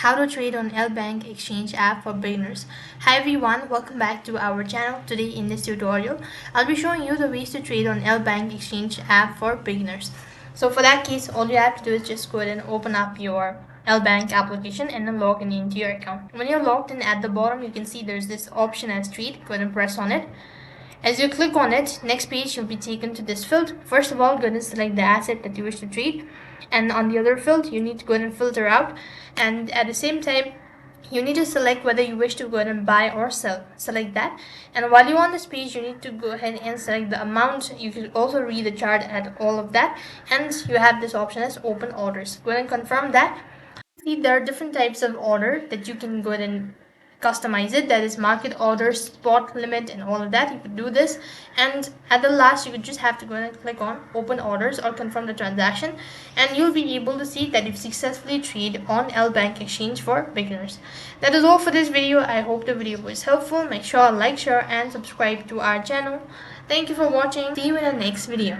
How to trade on LBANK exchange app for beginners. Hi everyone, welcome back to our channel. Today in this tutorial, I'll be showing you the ways to trade on LBANK exchange app for beginners. So for that case, all you have to do is just go ahead and open up your LBANK application and then log in into your account. When you're logged in, at the bottom you can see there's this option as trade. Go ahead and press on it. As you click on it, next page you'll be taken to this field. First of all, go ahead and select the asset that you wish to trade, and on the other field you need to go ahead and filter out, and at the same time you need to select whether you wish to go ahead and buy or sell. Select that, and while you're on this page you need to go ahead and select the amount. You can also read the chart at all of that, and you have this option as open orders. Go ahead and confirm that. See, there are different types of order that you can go ahead and customize it. That is market order, spot limit, and all of that. You could do this, and at the last you could just have to go ahead and click on open orders or confirm the transaction, and you'll be able to see that you've successfully traded on LBank exchange for beginners. That is all for this video. I hope the video was helpful. Make sure to like, share, and subscribe to our channel. Thank you for watching. See you in the next video.